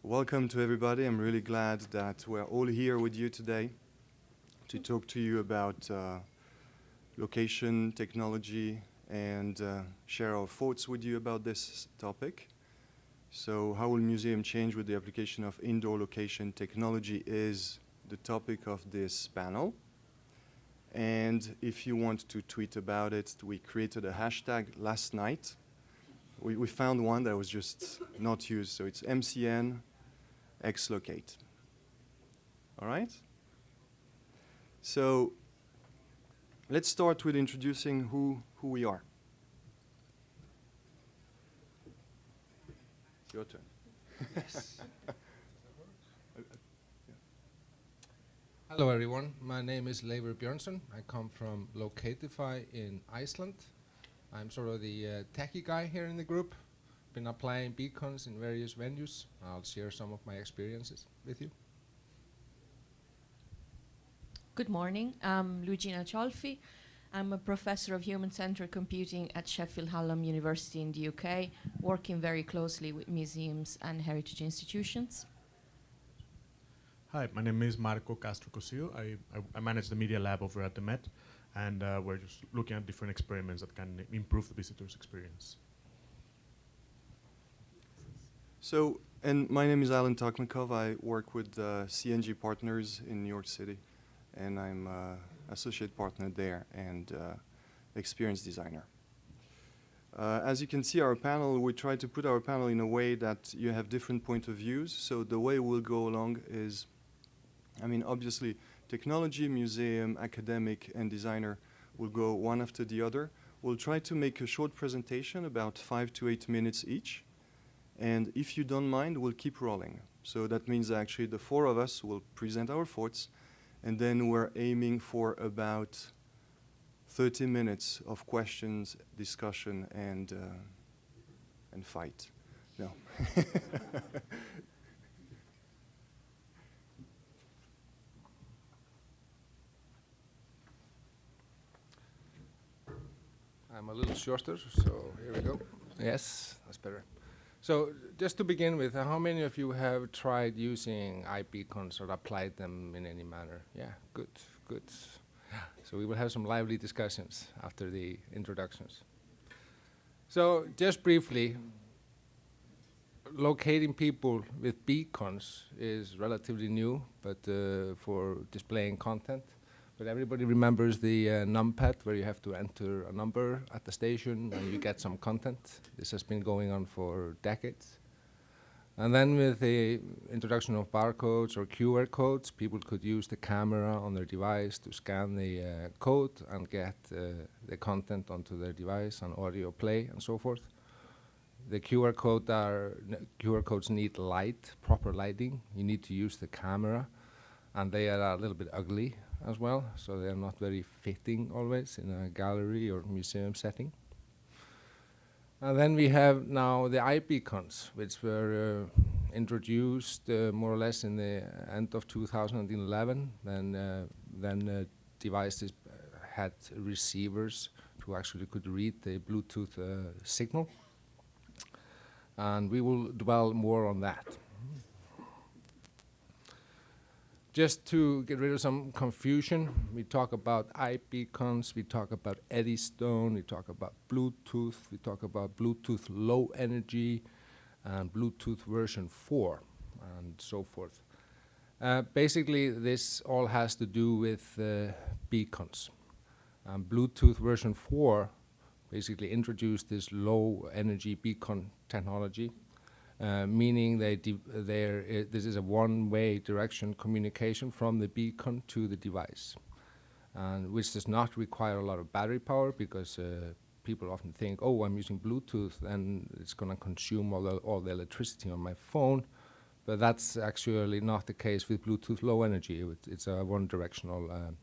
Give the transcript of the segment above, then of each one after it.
Welcome to everybody. I'm really glad that we're all here with you today to talk to you about location, technology, and share our thoughts with you about this topic. So how will museum change with the application of indoor location technology is the topic of this panel. And if you want to tweet about it, we created a hashtag last night. We found one that was just not used, so it's MCN Xlocate. All right? So let's start with introducing who we are. It's your turn. Yes. Hello everyone, my name is Leifur Björnsson. I come from Locatify in Iceland. I'm sort of the techie guy here in the group. Been applying beacons in various venues. I'll share some of my experiences with you. Good morning, I'm Luigina Cioifi. I'm a professor of human-centered computing at Sheffield Hallam University in the UK, working very closely with museums and heritage institutions. Hi, my name is Marco Castro Cosillo. I manage the media lab over at the Met, and we're just looking at different experiments that can improve the visitor's experience. So, and my name is Alin Tocmacov. I work with CNG Partners in New York City, and I'm associate partner there and experience designer. As you can see, our panel, we try to put our panel in a way that you have different point of views. So the way we'll go along is, I mean, obviously, technology, museum, academic, and designer will go one after the other. We'll try to make a short presentation, about 5 to 8 minutes each. And if you don't mind, we'll keep rolling. So that means actually the four of us will present our thoughts, and then we're aiming for about 30 minutes of questions, discussion, and fight. No. I'm a little shorter, so here we go. Yes, that's better. So just to begin with, how many of you have tried using iBeacons or applied them in any manner? Yeah, good, good. So we will have some lively discussions after the introductions. So just briefly, locating people with beacons is relatively new, but for displaying content. But everybody remembers the numpad where you have to enter a number at the station and you get some content. This has been going on for decades. And then with the introduction of barcodes or QR codes, people could use the camera on their device to scan the code and get the content onto their device and audio play and so forth. The QR codes need light, proper lighting. You need to use the camera, and they are a little bit ugly as well, so they're not very fitting always in a gallery or museum setting. And then we have now the iBeacons, which were introduced more or less in the end of 2011. Then devices had receivers who actually could read the Bluetooth signal. And we will dwell more on that. Just to get rid of some confusion, we talk about iBeacons, we talk about Eddystone, we talk about Bluetooth, we talk about Bluetooth low energy, and Bluetooth version 4, and so forth. Basically, this all has to do with beacons. Bluetooth version 4 basically introduced this low energy beacon technology. Meaning this is a one-way direction communication from the beacon to the device, and which does not require a lot of battery power because people often think, oh, I'm using Bluetooth and it's going to consume all the electricity on my phone, but that's actually not the case with Bluetooth low energy. It's a one-directional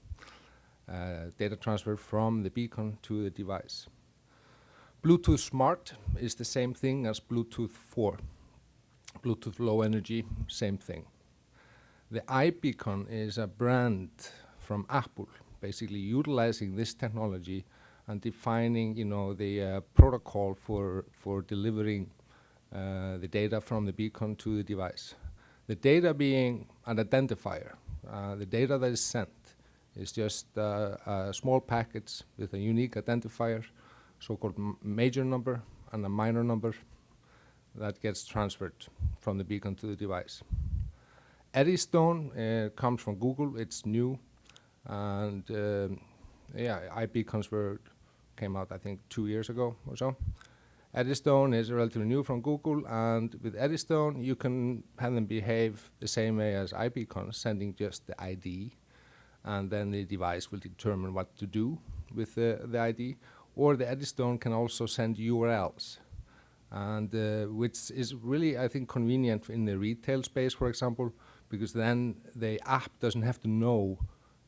data transfer from the beacon to the device. Bluetooth Smart is the same thing as Bluetooth 4. Bluetooth low energy, same thing. The iBeacon is a brand from Apple, basically utilizing this technology and defining, the protocol for delivering the data from the beacon to the device. The data being an identifier. The data that is sent is just a small package with a unique identifier, so-called major number and a minor number that gets transferred from the beacon to the device. Eddystone comes from Google. It's new, and iBeacons came out I think 2 years ago or so. Eddystone is relatively new from Google, and with Eddystone you can have them behave the same way as iBeacons, sending just the ID, and then the device will determine what to do with the ID. Or the Eddystone can also send URLs, and which is really, I think, convenient in the retail space, for example, because then the app doesn't have to know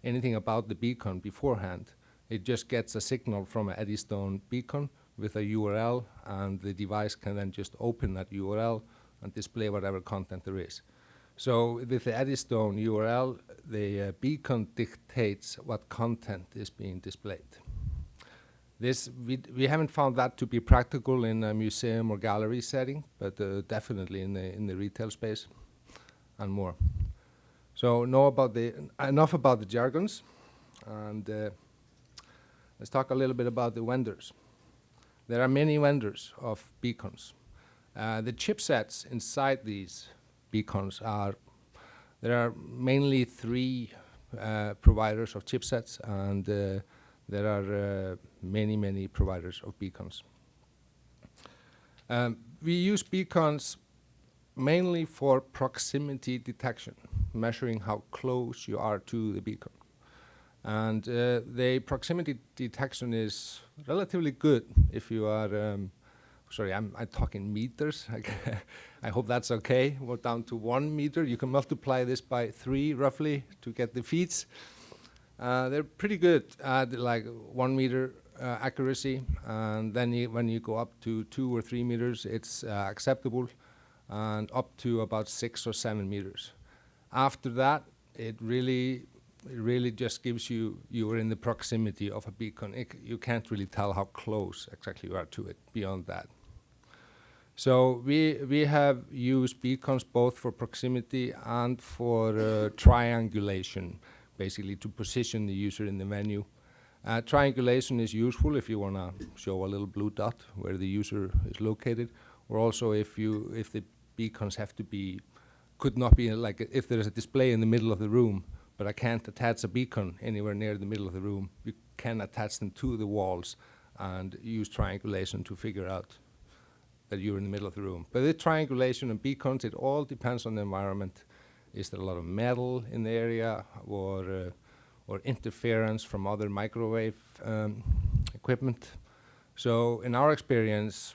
anything about the beacon beforehand. It just gets a signal from an Eddystone beacon with a URL, and the device can then just open that URL and display whatever content there is. So with the Eddystone URL, the beacon dictates what content is being displayed. This we haven't found that to be practical in a museum or gallery setting, but definitely in the retail space and more. So enough about the jargons, and let's talk a little bit about the vendors. There are many vendors of beacons. The chipsets inside these beacons there are mainly 3 providers of chipsets, and there are many providers of beacons. We use beacons mainly for proximity detection, measuring how close you are to the beacon. And the proximity detection is relatively good if you are, sorry, I'm talking meters. I hope that's okay. We're down to 1 meter. You can multiply this by 3 roughly to get the feet. They're pretty good at like 1 meter accuracy, and then when you go up to 2 or 3 meters, it's acceptable, and up to about 6 or 7 meters. After that, it really just gives you're in the proximity of a beacon. You can't really tell how close exactly you are to it beyond that. So we have used beacons both for proximity and for triangulation, basically to position the user in the menu. Triangulation is useful if you want to show a little blue dot where the user is located, or also if the beacons could not be like if there's a display in the middle of the room, but I can't attach a beacon anywhere near the middle of the room. You can attach them to the walls and use triangulation to figure out that you're in the middle of the room. But the triangulation and beacons, it all depends on the environment. Is there a lot of metal in the area, or interference from other microwave equipment? So in our experience,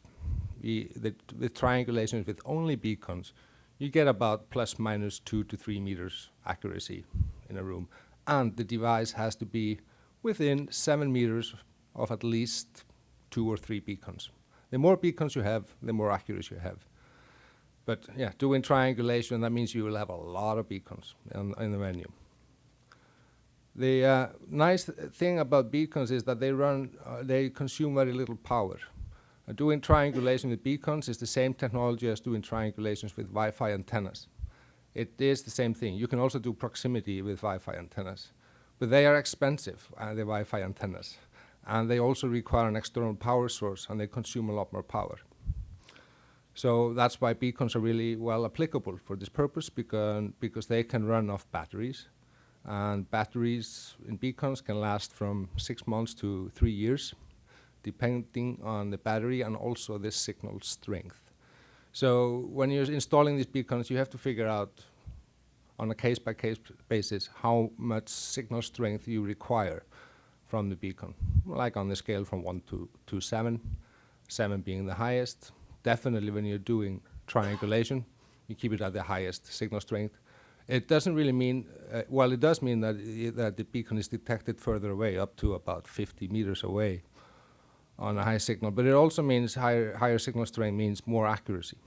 with triangulations with only beacons, you get about plus minus 2 to 3 meters accuracy in a room, and the device has to be within 7 meters of at least 2 or 3 beacons. The more beacons you have, the more accuracy you have. But yeah, doing triangulation, that means you will have a lot of beacons in the menu. The nice thing about beacons is that they consume very little power. Doing triangulation with beacons is the same technology as doing triangulations with Wi-Fi antennas. It is the same thing. You can also do proximity with Wi-Fi antennas, but they are expensive, the Wi-Fi antennas, and they also require an external power source, and they consume a lot more power. So that's why beacons are really well applicable for this purpose, because they can run off batteries, and batteries in beacons can last from 6 months to 3 years, depending on the battery and also the signal strength. So when you're installing these beacons, you have to figure out on a case-by-case basis how much signal strength you require from the beacon, like on the scale from 1 to 7, 7 being the highest. Definitely when you're doing triangulation, you keep it at the highest signal strength. It doesn't really mean, it does mean that the beacon is detected further away, up to about 50 meters away on a high signal, but it also means higher signal strength means more accuracy.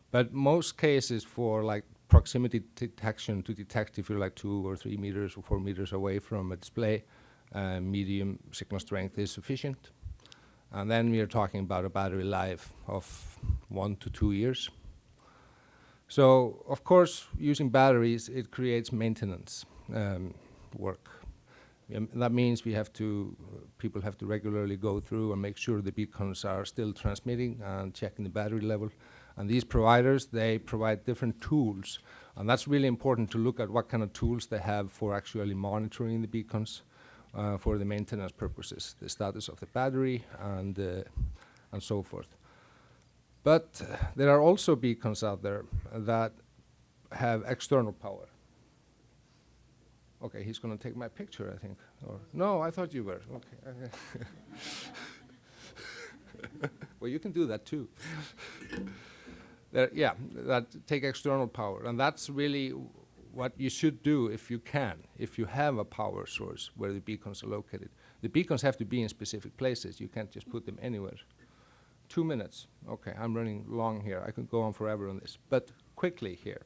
But most cases for like proximity detection, to detect if you're like 2 or 3 meters or 4 meters away from a display, medium signal strength is sufficient. And then we are talking about a battery life of 1 to 2 years. So, of course, using batteries, it creates maintenance work. That means people have to regularly go through and make sure the beacons are still transmitting and checking the battery level. And these providers, they provide different tools. And that's really important to look at what kind of tools they have for actually monitoring the beacons for the maintenance purposes, the status of the battery and so forth. But there are also beacons out there that have external power. Okay, he's going to take my picture, I think. Or no, I thought you were. Okay. Well, you can do that too. That take external power, and that's really what you should do if you can, if you have a power source where the beacons are located. The beacons have to be in specific places. You can't just put them anywhere. 2 minutes. Okay, I'm running long here. I could go on forever on this, but quickly here.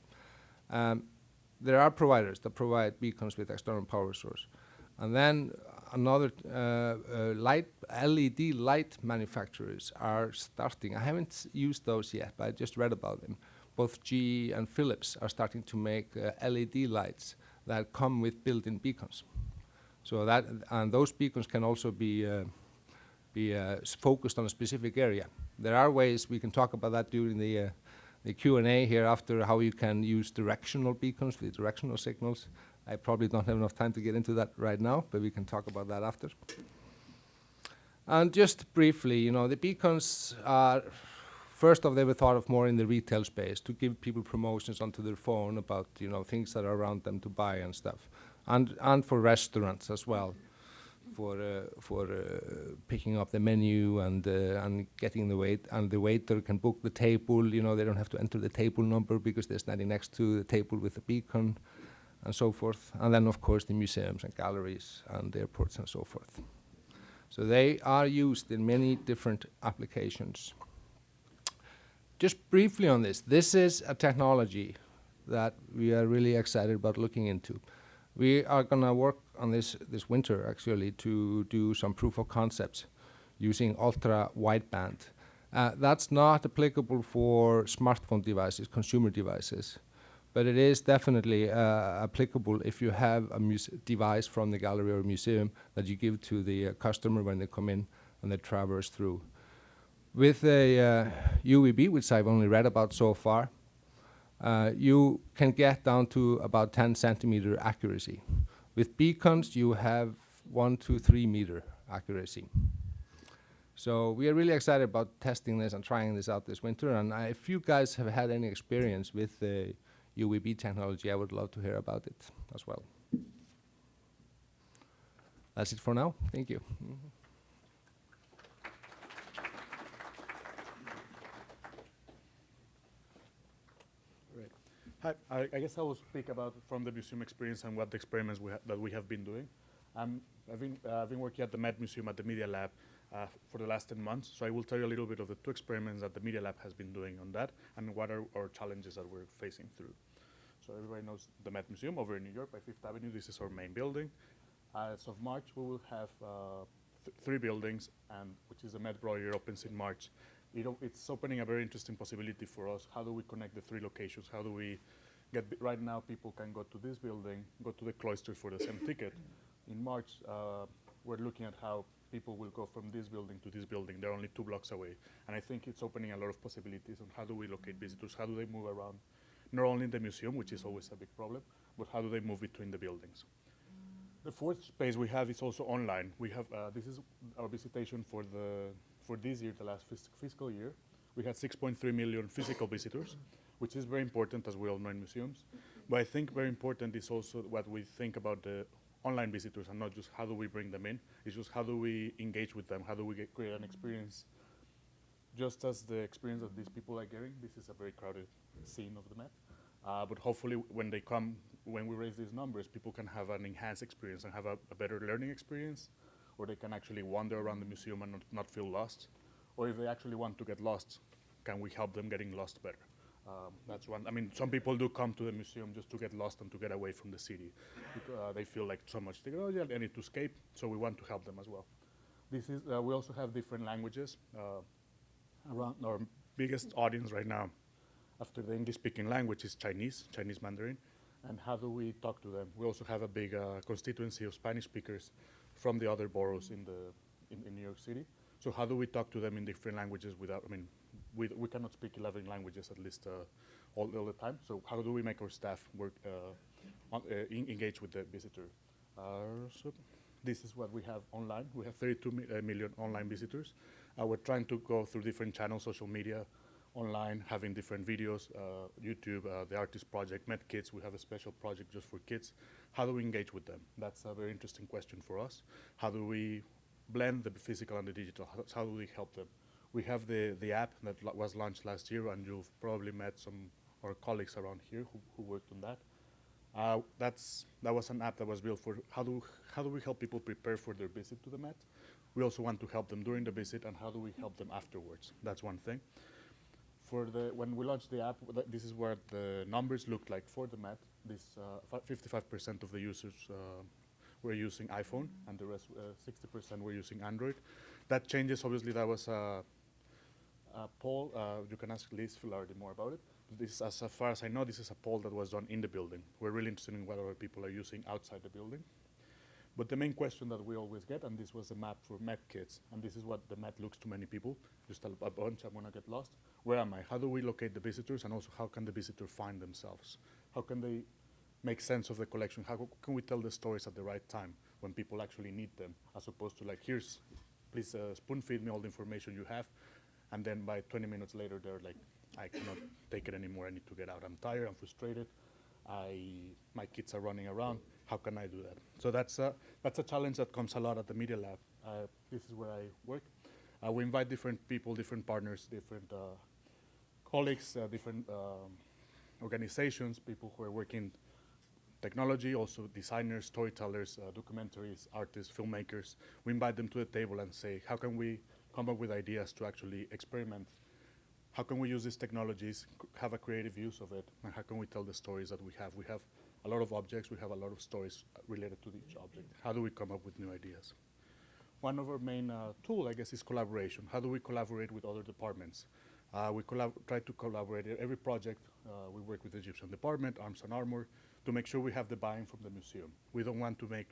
There are providers that provide beacons with external power source. And then another LED light manufacturers are starting. I haven't used those yet, but I just read about them. Both GE and Philips are starting to make LED lights that come with built-in beacons. So those beacons can also be focused on a specific area. There are ways we can talk about that during the Q&A here after, how you can use directional beacons with directional signals. I probably don't have enough time to get into that right now, but we can talk about that after. And just briefly, the beacons are, first off, they were thought of more in the retail space to give people promotions onto their phone about, things that are around them to buy and stuff. And for restaurants as well, for picking up the menu and getting the wait, and the waiter can book the table. They don't have to enter the table number because they're standing next to the table with the beacon, and so forth. And then, of course, the museums and galleries and airports and so forth. So they are used in many different applications. Just briefly on this is a technology that we are really excited about looking into. We are going to work on this winter, actually, to do some proof of concepts using ultra wideband. That's not applicable for smartphone devices, consumer devices, but it is definitely applicable if you have a device from the gallery or museum that you give to the customer when they come in and they traverse through. With a UVB, which I've only read about so far, you can get down to about 10 centimeter accuracy. With beacons, you have 1 to 3 meter accuracy. So we are really excited about testing this and trying this out this winter. And if you guys have had any experience with the UVB technology, I would love to hear about it as well. That's it for now. Thank you. Hi, I guess I will speak about from the museum experience and what the experiments that we have been doing. I've been working at the Met Museum at the Media Lab for the last 10 months, so I will tell you a little bit of the 2 experiments that the Media Lab has been doing on that and what are our challenges that we're facing through. So everybody knows the Met Museum over in New York by 5th Avenue. This is our main building. As of March, we will have 3 buildings, and which is the Met Broyer opens in March. It's opening a very interesting possibility for us. How do we connect the 3 locations? How do we get, right now people can go to this building, go to the cloister for the same ticket. In March, we're looking at how people will go from this building to this building. They're only 2 blocks away. And I think it's opening a lot of possibilities on how do we locate visitors, how do they move around, not only in the museum, which is always a big problem, but how do they move between the buildings. The 4th space we have is also online. We have, this is our visitation for this year, the last fiscal year. We had 6.3 million physical visitors, which is very important, as we all know in museums. But I think very important is also what we think about the online visitors, and not just how do we bring them in. It's just how do we engage with them, how do we create an experience, just as the experience that these people are getting. This is a very crowded scene of the Met. But hopefully when they come, when we raise these numbers, people can have an enhanced experience and have a better learning experience, or they can actually wander around the museum and not feel lost. Or if they actually want to get lost, can we help them getting lost better? That's one. I mean, some people do come to the museum just to get lost and to get away from the city. They feel like so much. They go, oh yeah, they need to escape, so we want to help them as well. This is. We also have different languages. Around our biggest audience right now After the English-speaking language is Chinese Mandarin. And how do we talk to them? We also have a big constituency of Spanish speakers from the other boroughs in New York City. So how do we talk to them in different languages without, I mean, we cannot speak 11 languages at least all the time. So how do we make our staff work, engage with the visitor? So this is what we have online. We have 32 million online visitors. We're trying to go through different channels, social media, online, having different videos, YouTube, the artist project, Met Kids. We have a special project just for kids. How do we engage with them? That's a very interesting question for us. How do we blend the physical and the digital? How do we help them? We have the app that was launched last year, and you've probably met some of our colleagues around here who worked on that. That was an app that was built for how do we help people prepare for their visit to the Met. We also want to help them during the visit, and how do we help them afterwards? That's one thing. When we launched the app, this is what the numbers looked like for the Met. This 55% of the users were using iPhone, and the rest, 60% were using Android. That changes, obviously. That was a poll. You can ask Liz Filardi more about it. This, as far as I know, this is a poll that was done in the building. We're really interested in what other people are using outside the building. But the main question that we always get, and this was a map for Met Kids, and this is what the Met looks to many people, just a bunch, I'm gonna get lost. Where am I? How do we locate the visitors, and also how can the visitor find themselves? How can they make sense of the collection? How can we tell the stories at the right time when people actually need them, as opposed to like, here's, please spoon feed me all the information you have, and then by 20 minutes later, they're like, I cannot take it anymore, I need to get out, I'm tired, I'm frustrated, my kids are running around, how can I do that? So that's a challenge that comes a lot at the Media Lab. This is where I work. We invite different people, different partners, different colleagues, different organizations, people who are working technology, also designers, storytellers, documentaries, artists, filmmakers. We invite them to the table and say, how can we come up with ideas to actually experiment? How can we use these technologies, have a creative use of it, and how can we tell the stories that we have? We have a lot of objects, we have a lot of stories related to each object. How do we come up with new ideas? One of our main tool, I guess, is collaboration. How do we collaborate with other departments? We try to collaborate in every project. We work with the Egyptian department, Arms and Armor, to make sure we have the buy-in from the museum. We don't want to make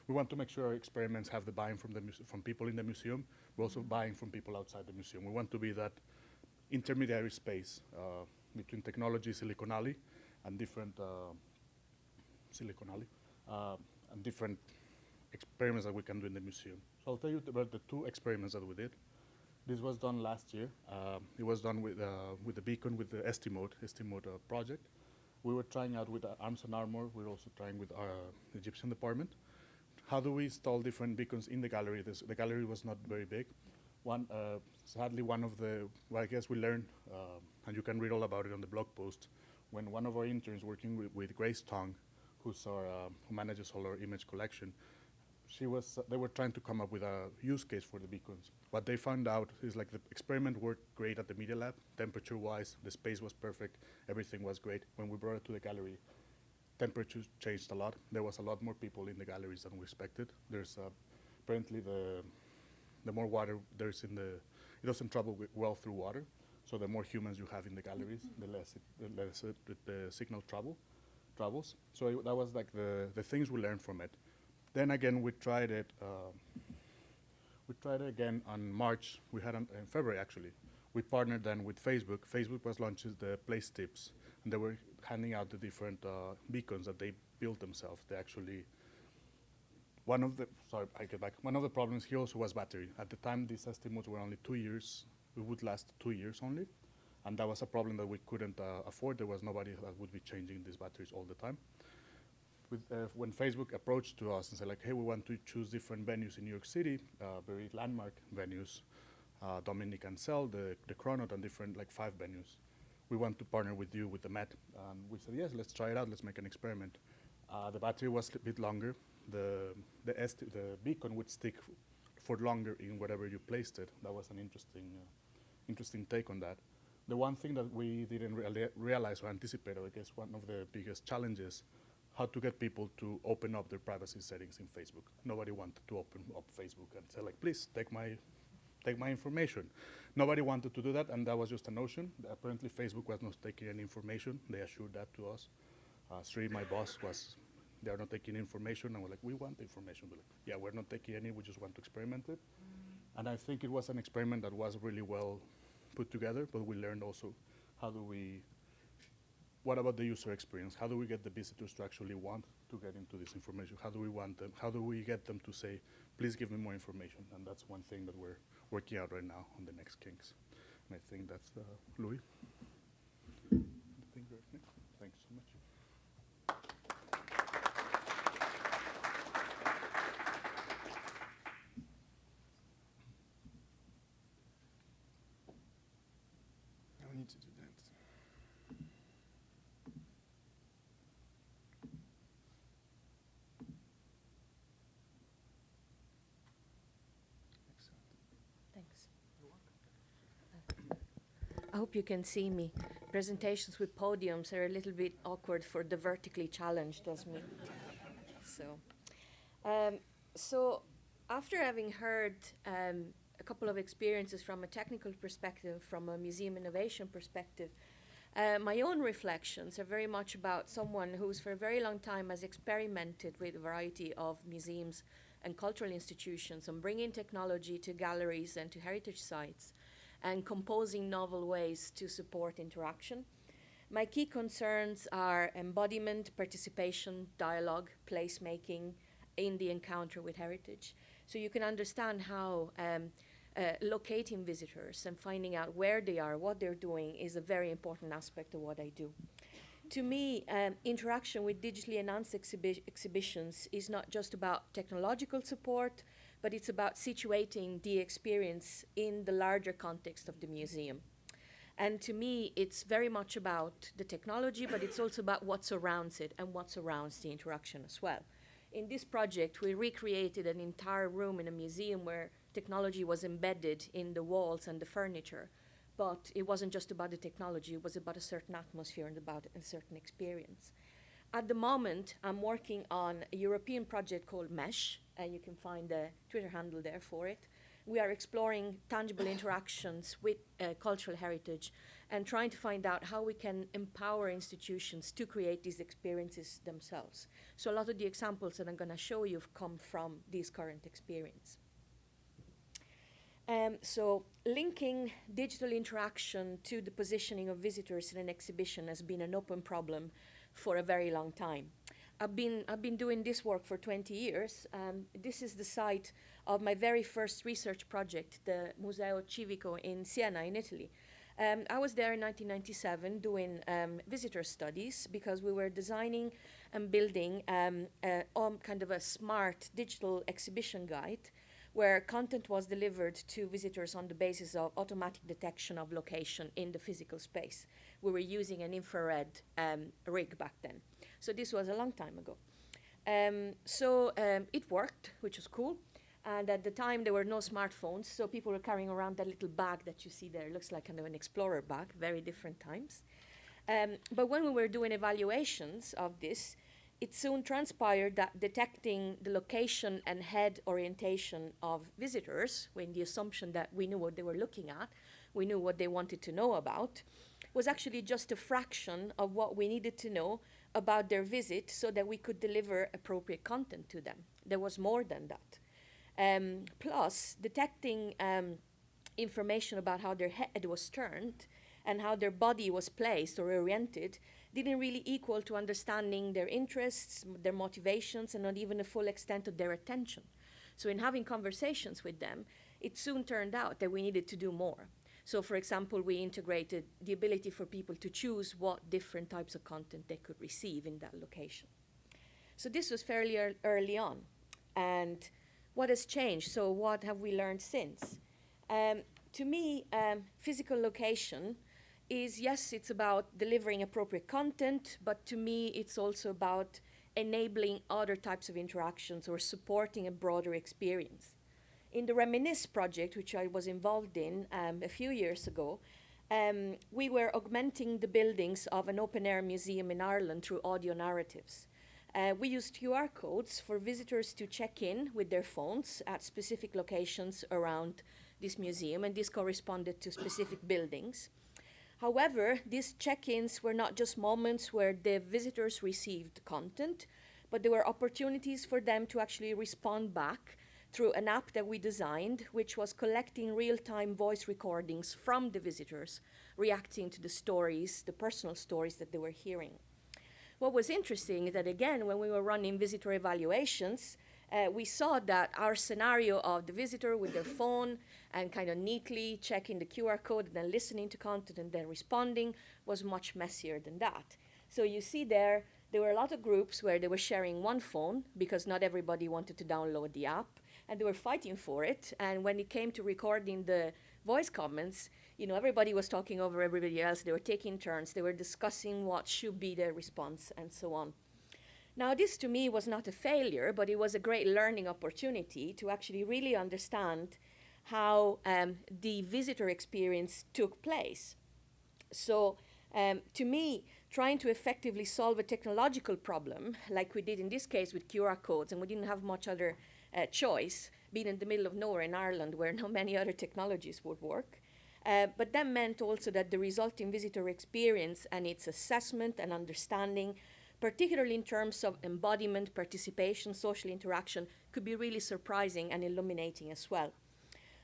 we want to make sure our experiments have the buy-in from people in the museum, but also buy-in from people outside the museum. We want to be that intermediary space between technology, Silicon Alley, and different and different experiments that we can do in the museum. So I'll tell you about the two experiments that we did. This was done last year. It was done with the beacon, with the Estimode project. We were trying out with Arms and Armor. We were also trying with our Egyptian department. How do we install different beacons in the gallery? The gallery was not very big. Sadly, one of the, well, I guess we learned, and you can read all about it on the blog post, when one of our interns working with Grace Tong, who manages all our image collection, they were trying to come up with a use case for the beacons. What they found out is like the experiment worked great at the Media Lab, temperature-wise, the space was perfect, everything was great. When we brought it to the gallery, temperature changed a lot. There was a lot more people in the galleries than we expected. There's apparently the more water there's in it doesn't travel well through water. So the more humans you have in the galleries, the less the signal travels. So that was like the things we learned from it. Then again, we tried it. We tried it again on March. We had in February actually. We partnered then with Facebook. Facebook was launching the place tips, and they were handing out the different beacons that they built themselves. They actually. One of the problems here also was battery. At the time, these estimates were only 2 years. We would last 2 years only, and that was a problem that we couldn't afford. There was nobody that would be changing these batteries all the time. When Facebook approached to us and said like, hey, we want to choose different venues in New York City, very landmark venues, Dominic and Cell, the Chronot, and different like 5 venues. We want to partner with you with the Met. And we said, yes, let's try it out. Let's make an experiment. The battery was a bit longer. The beacon would stick for longer in wherever you placed it. That was an interesting take on that. The one thing that we didn't realize or anticipate, or I guess one of the biggest challenges, how to get people to open up their privacy settings in Facebook. Nobody wanted to open up Facebook and say like, please take my take my information. Nobody wanted to do that, and that was just a notion. Apparently, Facebook was not taking any information. They assured that to us. Sri, my boss, they are not taking information, and we're like, we want the information. We're like, yeah, we're not taking any, we just want to experiment it. And I think it was an experiment that was really well put together, but we learned also what about the user experience? How do we get the visitors to actually want to get into this information? How do we get them to say, please give me more information? And that's one thing that we're working out right now on the next Kinks. And I think that's Louis. Thanks so much. Now we need to do that. Thanks. I hope you can see me. Presentations with podiums are a little bit awkward for the vertically challenged as me. So after having heard a couple of experiences from a technical perspective, from a museum innovation perspective, my own reflections are very much about someone who's for a very long time has experimented with a variety of museums and cultural institutions on bringing technology to galleries and to heritage sites and composing novel ways to support interaction. My key concerns are embodiment, participation, dialogue, placemaking in the encounter with heritage. So you can understand how locating visitors and finding out where they are, what they're doing, is a very important aspect of what I do. To me, interaction with digitally enhanced exhibitions is not just about technological support, but it's about situating the experience in the larger context of the museum. And to me, it's very much about the technology, but it's also about what surrounds it and what surrounds the interaction as well. In this project, we recreated an entire room in a museum where technology was embedded in the walls and the furniture. But it wasn't just about the technology, it was about a certain atmosphere and about a certain experience. At the moment, I'm working on a European project called MESH, and you can find the Twitter handle there for it. We are exploring tangible interactions with cultural heritage and trying to find out how we can empower institutions to create these experiences themselves. So a lot of the examples that I'm going to show you have come from this current experience. So linking digital interaction to the positioning of visitors in an exhibition has been an open problem for a very long time. I've been doing this work for 20 years. This is the site of my very first research project, the Museo Civico in Siena in Italy. I was there in 1997 doing visitor studies because we were designing and building kind of a smart digital exhibition guide where content was delivered to visitors on the basis of automatic detection of location in the physical space. We were using an infrared rig back then. So this was a long time ago. It worked, which was cool. And at the time, there were no smartphones, so people were carrying around that little bag that you see there. It looks like kind of an explorer bag, very different times. But when we were doing evaluations of this, it soon transpired that detecting the location and head orientation of visitors, with the assumption that we knew what they were looking at, we knew what they wanted to know about, was actually just a fraction of what we needed to know about their visit so that we could deliver appropriate content to them. There was more than that. Plus, detecting information about how their head was turned and how their body was placed or oriented didn't really equal to understanding their interests, their motivations, and not even the full extent of their attention. So in having conversations with them, it soon turned out that we needed to do more. So for example, we integrated the ability for people to choose what different types of content they could receive in that location. So this was fairly early on. And what has changed? So what have we learned since? To me, physical location is, yes, it's about delivering appropriate content, but to me, it's also about enabling other types of interactions or supporting a broader experience. In the Reminisce project, which I was involved in a few years ago, we were augmenting the buildings of an open-air museum in Ireland through audio narratives. We used QR codes for visitors to check in with their phones at specific locations around this museum, and this corresponded to specific buildings. However, these check-ins were not just moments where the visitors received content, but there were opportunities for them to actually respond back through an app that we designed, which was collecting real-time voice recordings from the visitors, reacting to the stories, the personal stories that they were hearing. What was interesting is that, again, when we were running visitor evaluations, we saw that our scenario of the visitor with their phone and kind of neatly checking the QR code and then listening to content and then responding was much messier than that. So you see there were a lot of groups where they were sharing one phone because not everybody wanted to download the app, and they were fighting for it. And when it came to recording the voice comments, you know, everybody was talking over everybody else. They were taking turns. They were discussing what should be their response and so on. Now, this to me was not a failure, but it was a great learning opportunity to actually really understand how the visitor experience took place. So to me, trying to effectively solve a technological problem, like we did in this case with QR codes, and we didn't have much other choice, being in the middle of nowhere in Ireland where not many other technologies would work. But that meant also that the resulting visitor experience and its assessment and understanding, particularly in terms of embodiment, participation, social interaction, could be really surprising and illuminating as well.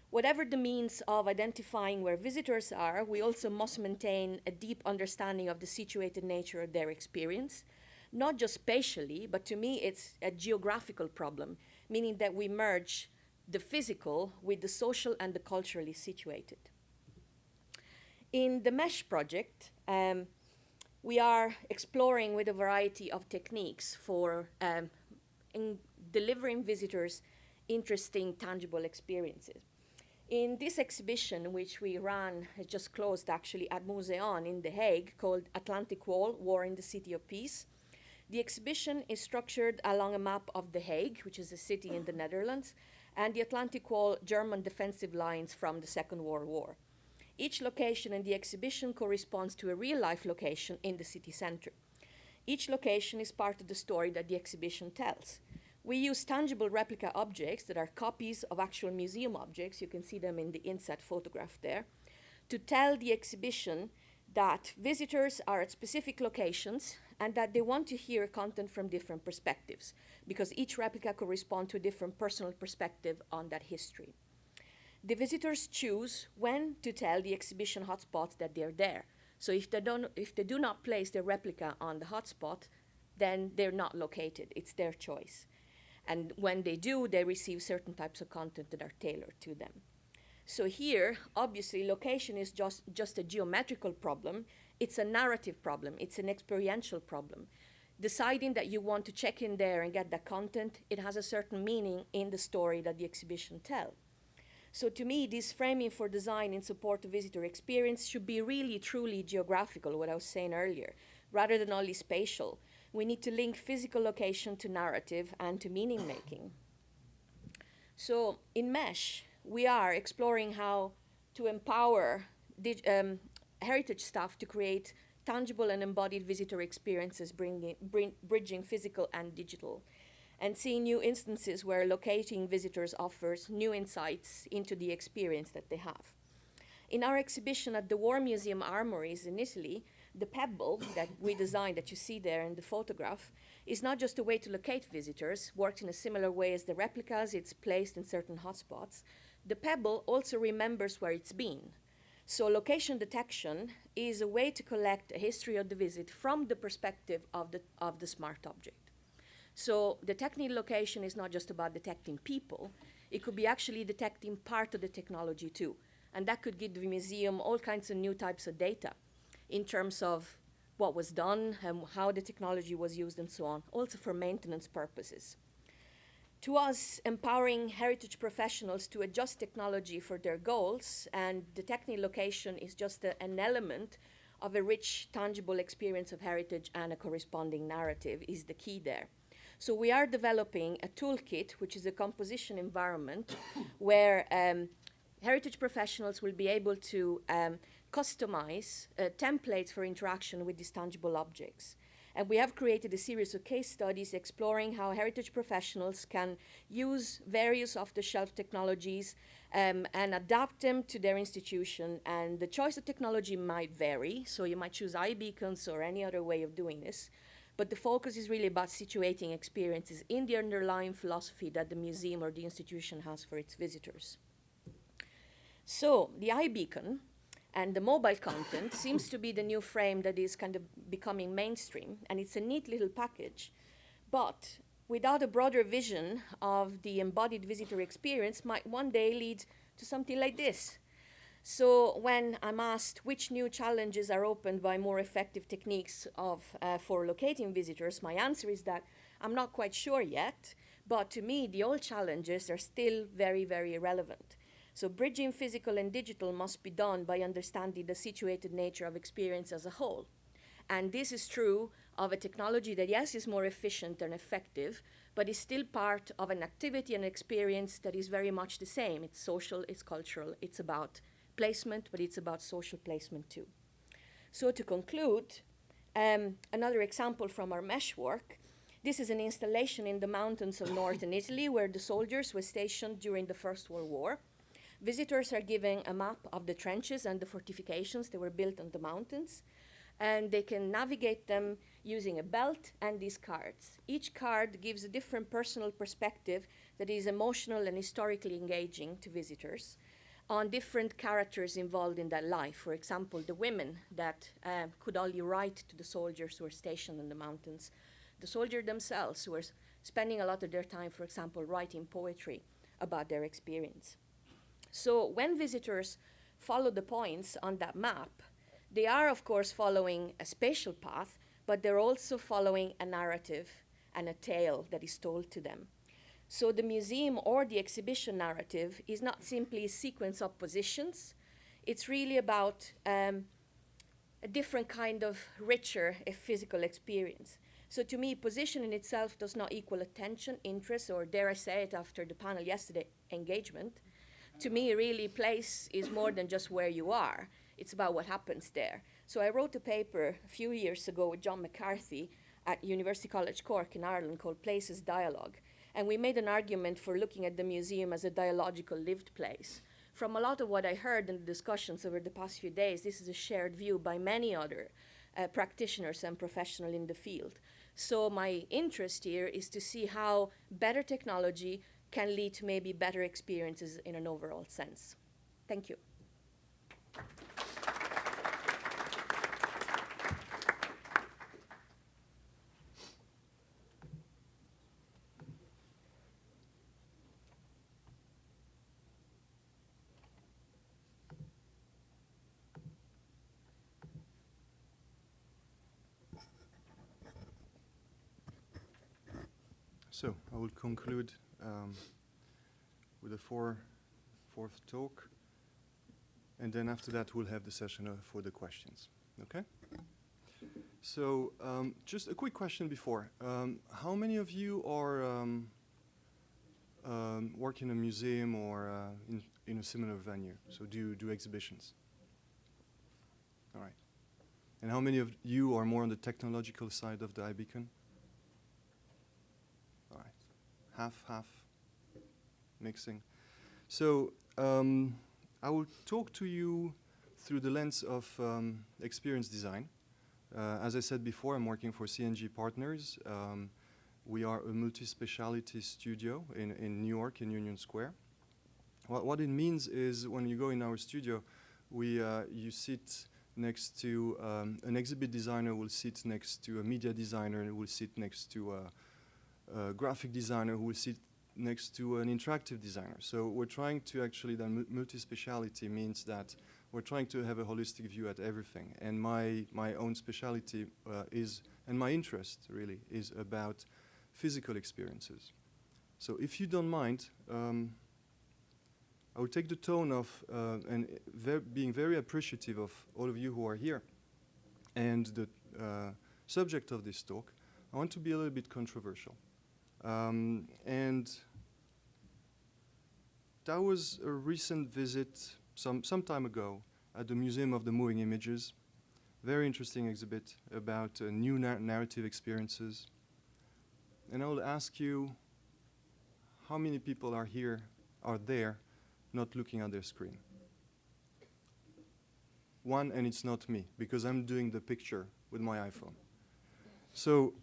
Whatever the means of identifying where visitors are, we also must maintain a deep understanding of the situated nature of their experience, not just spatially, but to me it's a geographical problem, meaning that we merge the physical with the social and the culturally situated. In the MESH project, we are exploring with a variety of techniques for in delivering visitors interesting, tangible experiences. In this exhibition, which we ran, has just closed actually at Museon in The Hague, called Atlantic Wall, War in the City of Peace, the exhibition is structured along a map of The Hague, which is a city in the Netherlands, and the Atlantic Wall German defensive lines from the Second World War. Each location in the exhibition corresponds to a real-life location in the city center. Each location is part of the story that the exhibition tells. We use tangible replica objects that are copies of actual museum objects, you can see them in the inset photograph there, to tell the exhibition that visitors are at specific locations and that they want to hear content from different perspectives, because each replica corresponds to a different personal perspective on that history. The visitors choose when to tell the exhibition hotspots that they're there. So if they do not place their replica on the hotspot, then they're not located. It's their choice. And when they do, they receive certain types of content that are tailored to them. So here, obviously, location is just a geometrical problem. It's a narrative problem. It's an experiential problem. Deciding that you want to check in there and get that content, it has a certain meaning in the story that the exhibition tells. So to me, this framing for design in support of visitor experience should be really, truly geographical, what I was saying earlier, rather than only spatial. We need to link physical location to narrative and to meaning making. So in MESH, we are exploring how to empower heritage staff to create tangible and embodied visitor experiences, bridging physical and digital, and seeing new instances where locating visitors offers new insights into the experience that they have. In our exhibition at the War Museum Armories in Italy, the pebble that we designed, that you see there in the photograph, is not just a way to locate visitors, works in a similar way as the replicas. It's placed in certain hotspots. The pebble also remembers where it's been. So location detection is a way to collect a history of the visit from the perspective of the smart object. So detecting location is not just about detecting people. It could be actually detecting part of the technology too. And that could give the museum all kinds of new types of data in terms of what was done and how the technology was used and so on, also for maintenance purposes. To us, empowering heritage professionals to adjust technology for their goals and detecting location is just an element of a rich, tangible experience of heritage, and a corresponding narrative is the key there. So we are developing a toolkit, which is a composition environment, where heritage professionals will be able to customize templates for interaction with these tangible objects. And we have created a series of case studies exploring how heritage professionals can use various off-the-shelf technologies and adapt them to their institution. And the choice of technology might vary, so you might choose iBeacons or any other way of doing this. But the focus is really about situating experiences in the underlying philosophy that the museum or the institution has for its visitors. So the iBeacon and the mobile content seems to be the new frame that is kind of becoming mainstream, and it's a neat little package. But without a broader vision of the embodied visitor experience might one day lead to something like this. So when I'm asked which new challenges are opened by more effective techniques for locating visitors, my answer is that I'm not quite sure yet, but to me the old challenges are still very, very relevant. So bridging physical and digital must be done by understanding the situated nature of experience as a whole. And this is true of a technology that, yes, is more efficient and effective, but is still part of an activity and experience that is very much the same. It's social, it's cultural, it's about placement, but it's about social placement too. So to conclude, another example from our mesh work. This is an installation in the mountains of northern Italy where the soldiers were stationed during the First World War. Visitors are given a map of the trenches and the fortifications that were built on the mountains, and they can navigate them using a belt and these cards. Each card gives a different personal perspective that is emotional and historically engaging to visitors on different characters involved in that life. For example, the women that could only write to the soldiers who were stationed in the mountains, the soldiers themselves who were spending a lot of their time, for example, writing poetry about their experience. So when visitors follow the points on that map, they are, of course, following a spatial path, but they're also following a narrative and a tale that is told to them. So the museum or the exhibition narrative is not simply a sequence of positions. It's really about a different kind of richer physical experience. So to me, position in itself does not equal attention, interest, or dare I say it after the panel yesterday, engagement. To me, really, place is more than just where you are. It's about what happens there. So I wrote a paper a few years ago with John McCarthy at University College Cork in Ireland called Places Dialogue. And we made an argument for looking at the museum as a dialogical lived place. From a lot of what I heard in the discussions over the past few days, this is a shared view by many other practitioners and professionals in the field. So my interest here is to see how better technology can lead to maybe better experiences in an overall sense. Thank you. So I will conclude with a fourth talk, and then after that we'll have the session for the questions. Okay? So just a quick question before. How many of you are work in a museum or in a similar venue? So do exhibitions? All right. And how many of you are more on the technological side of the iBeacon? All right. Half, mixing. So I will talk to you through the lens of experience design. As I said before, I'm working for CNG Partners. We are a multi-speciality studio in New York, in Union Square. What it means is when you go in our studio, you sit next to an exhibit designer will sit next to a media designer, and will sit next to a graphic designer who will sit next to an interactive designer. So we're trying to actually, then multi-speciality means that we're trying to have a holistic view at everything. And my own speciality and my interest really is about physical experiences. So if you don't mind, I will take the tone of being very appreciative of all of you who are here. And the subject of this talk, I want to be a little bit controversial. And that was a recent visit some time ago at the Museum of the Moving Images. Very interesting exhibit about new narrative experiences. And I will ask you, how many people are there not looking at their screen. One, and it's not me, because I'm doing the picture with my iPhone. So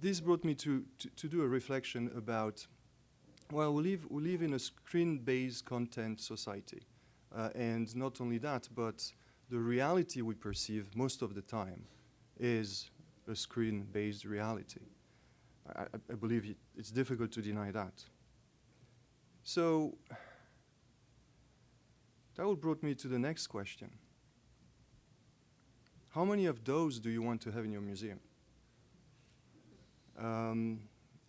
this brought me to do a reflection about, well, we live in a screen-based content society. And not only that, but the reality we perceive most of the time is a screen-based reality. I believe it's difficult to deny that. So that would brought me to the next question. How many of those do you want to have in your museum?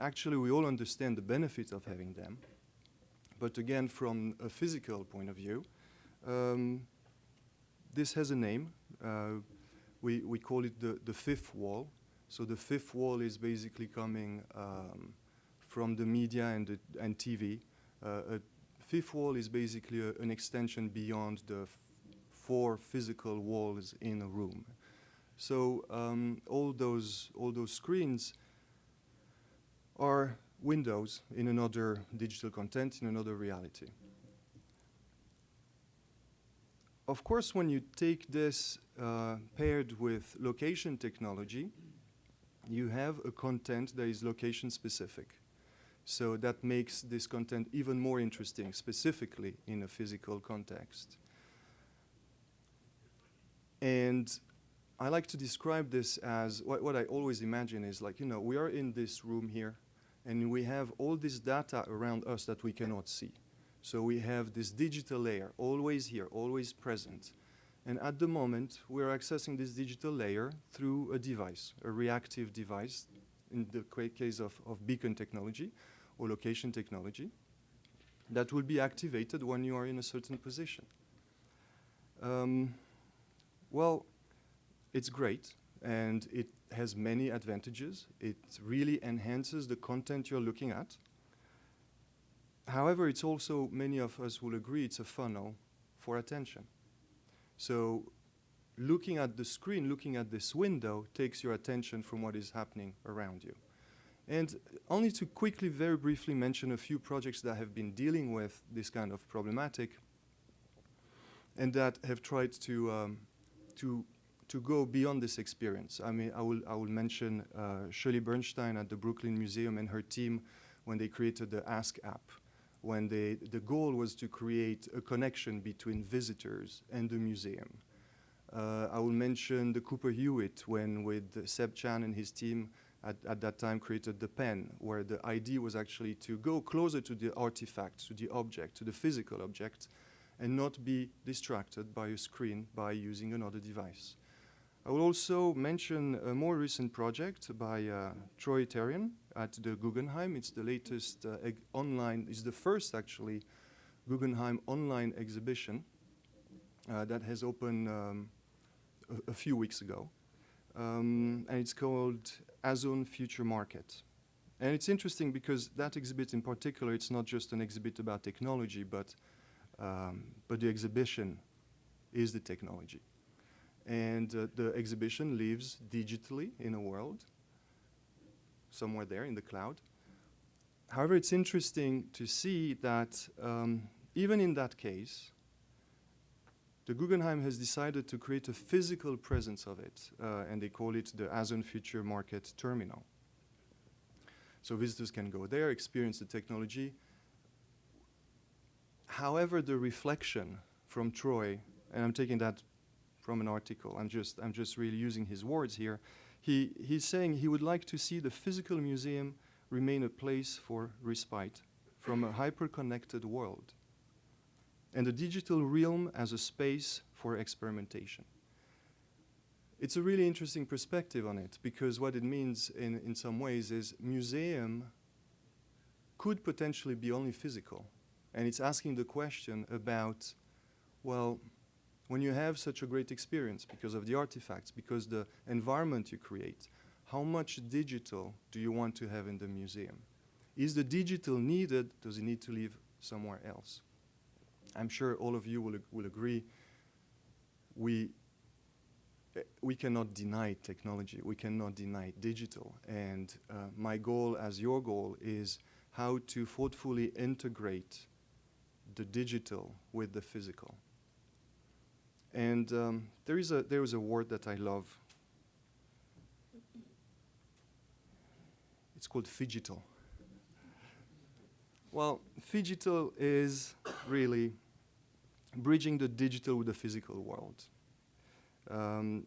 Actually, we all understand the benefits of having them. But again, from a physical point of view, this has a name. We call it the fifth wall. So the fifth wall is basically coming from the media and TV. Fifth wall is basically an extension beyond the four physical walls in a room. So all those screens are windows in another digital content, in another reality. Of course, when you take this paired with location technology, you have a content that is location specific. So that makes this content even more interesting, specifically in a physical context. And I like to describe this as what I always imagine is like, we are in this room here, and we have all this data around us that we cannot see. So we have this digital layer, always here, always present. And at the moment, we're accessing this digital layer through a device, a reactive device, in the case of beacon technology or location technology, that will be activated when you are in a certain position. Well, it's great, and it has many advantages. It really enhances the content you're looking at. However, it's also, many of us will agree, it's a funnel for attention. So looking at the screen, looking at this window, takes your attention from what is happening around you. And only to quickly, very briefly mention a few projects that have been dealing with this kind of problematic and that have tried to go beyond this experience. I mean, I will mention Shirley Bernstein at the Brooklyn Museum and her team when they created the Ask app, when the goal was to create a connection between visitors and the museum. I will mention the Cooper Hewitt when with Seb Chan and his team at that time created the pen, where the idea was actually to go closer to the artifact, to the object, to the physical object, and not be distracted by a screen by using another device. I will also mention a more recent project by Troy Terrian at the Guggenheim. It's the latest online, it's the first actually Guggenheim online exhibition that has opened a few weeks ago. And it's called Azon Future Market. And it's interesting because that exhibit in particular, it's not just an exhibit about technology, but the exhibition is the technology. And the exhibition lives digitally in a world, somewhere there in the cloud. However, it's interesting to see that even in that case, the Guggenheim has decided to create a physical presence of it, and they call it the Azon Future Market Terminal. So visitors can go there, experience the technology. However, the reflection from Troy, and I'm taking that from an article, I'm just really using his words here. He's saying he would like to see the physical museum remain a place for respite from a hyper-connected world, and the digital realm as a space for experimentation. It's a really interesting perspective on it, because what it means in some ways is museum could potentially be only physical. And it's asking the question about, well, when you have such a great experience because of the artifacts, because the environment you create, how much digital do you want to have in the museum? Is the digital needed? Does it need to live somewhere else? I'm sure all of you will agree, we cannot deny technology. We cannot deny digital. And my goal, as your goal, is how to thoughtfully integrate the digital with the physical. And there is a word that I love. It's called phygital. Well, phygital is really bridging the digital with the physical world.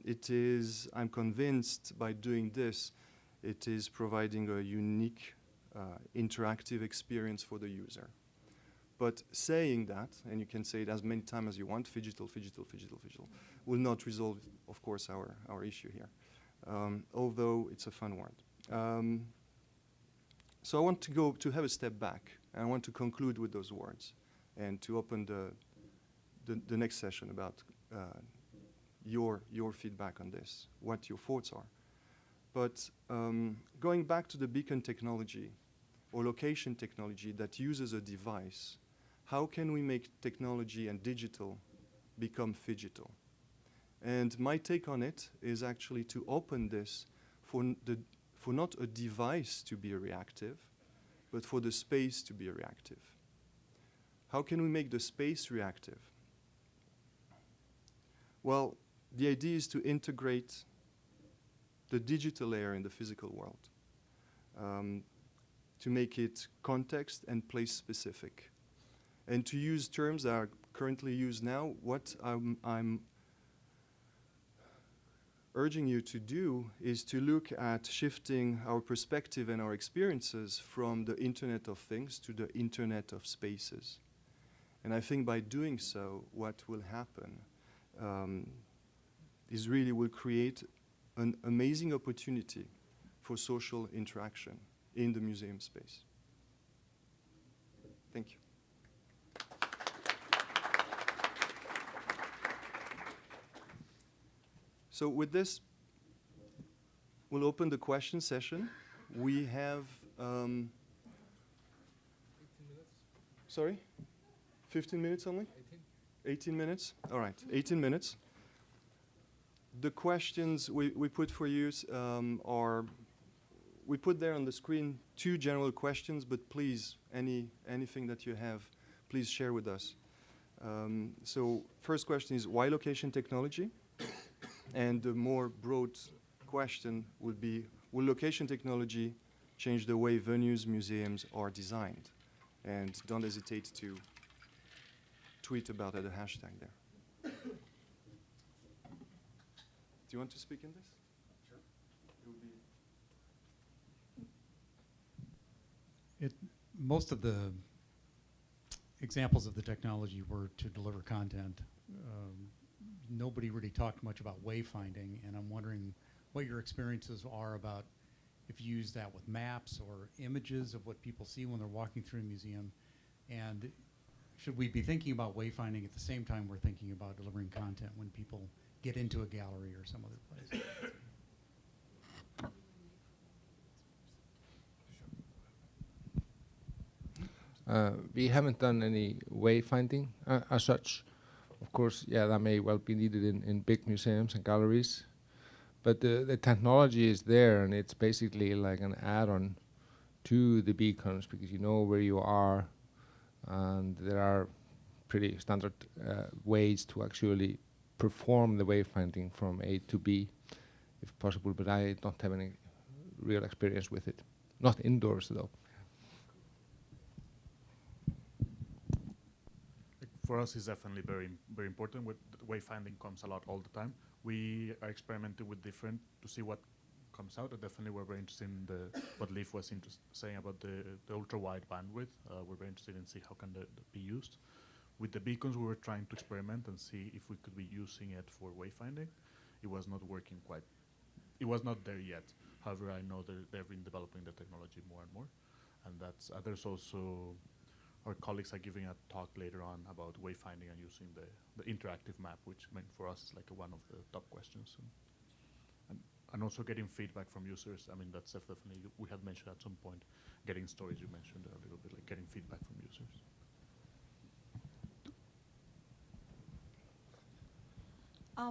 It is, I'm convinced by doing this, it is providing a unique interactive experience for the user. But saying that, and you can say it as many times as you want, phygital, phygital, phygital, phygital, will not resolve, of course, our issue here, although it's a fun word. So I want to have a step back, and I want to conclude with those words, and to open the next session about your feedback on this, what your thoughts are. But going back to the beacon technology or location technology that uses a device, how can we make technology and digital become phygital? And my take on it is actually to open this for not a device to be a reactive, but for the space to be a reactive. How can we make the space reactive? Well, the idea is to integrate the digital layer in the physical world, to make it context and place specific, and to use terms that are currently used now. What I'm urging you to do is to look at shifting our perspective and our experiences from the Internet of Things to the Internet of Spaces. And I think by doing so, what will happen is really will create an amazing opportunity for social interaction in the museum space. Thank you. So with this, we'll open the question session. We have, sorry, 15 minutes only? 18 minutes? All right, 18 minutes. The questions we put for you are, we put there on the screen 2 general questions, but please, anything that you have, please share with us. So first question is, why location technology? And the more broad question would be, will location technology change the way venues, museums are designed? And don't hesitate to tweet about it, a hashtag there. Do you want to speak in this? Sure. It would be Most of the examples of the technology were to deliver content. Nobody really talked much about wayfinding, and I'm wondering what your experiences are about if you use that with maps or images of what people see when they're walking through a museum, and should we be thinking about wayfinding at the same time we're thinking about delivering content when people get into a gallery or some other place? We haven't done any wayfinding as such. Of course, yeah, that may well be needed in big museums and galleries. But the technology is there, and it's basically like an add-on to the beacons because you know where you are, and there are pretty standard ways to actually perform the wayfinding from A to B, if possible, but I don't have any real experience with it. Not indoors, though. For us, it's definitely very, very important. With wayfinding comes a lot all the time. We are experimenting with different to see what comes out. Definitely, we're very interested in what Leif was saying about the ultra-wide bandwidth. We're very interested in see how can that be used. With the beacons, we were trying to experiment and see if we could be using it for wayfinding. It was not working quite. It was not there yet. However, I know they've been developing the technology more and more, and that's there's also. Our colleagues are giving a talk later on about wayfinding and using the interactive map, which for us is like one of the top questions. And also getting feedback from users. I mean, that's definitely, we had mentioned at some point, getting stories, you mentioned a little bit, like getting feedback from users.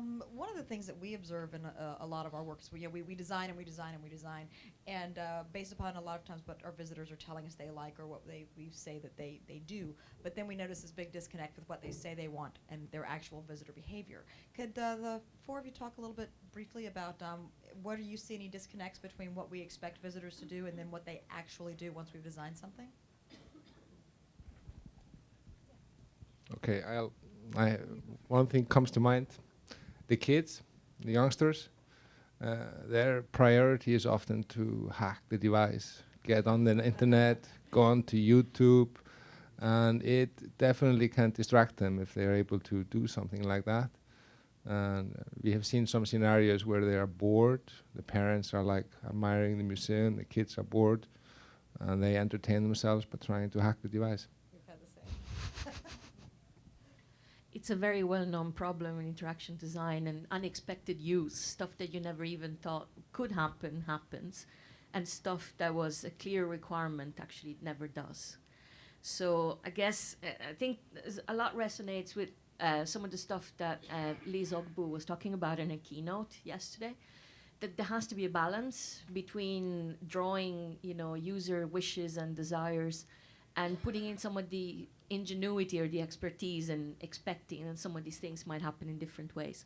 One of the things that we observe in a lot of our work is we design and we design and we design, and based upon a lot of times what our visitors are telling us they like or what we say that they do, but then we notice this big disconnect with what they say they want and their actual visitor behavior. Could the four of you talk a little bit briefly about what do you see any disconnects between what we expect visitors to do and then what they actually do once we've designed something? Okay, one thing comes to mind. The kids, the youngsters, their priority is often to hack the device, get on the internet, go on to YouTube, and it definitely can distract them if they're able to do something like that. And we have seen some scenarios where they are bored, the parents are like admiring the museum, the kids are bored, and they entertain themselves by trying to hack the device. We've had the same. It's a very well-known problem in interaction design, and unexpected use, stuff that you never even thought could happen, happens, and stuff that was a clear requirement actually never does. So I guess, I think a lot resonates with some of the stuff that Liz Ogbu was talking about in her keynote yesterday, that there has to be a balance between drawing, user wishes and desires and putting in some of the ingenuity or the expertise and expecting that some of these things might happen in different ways.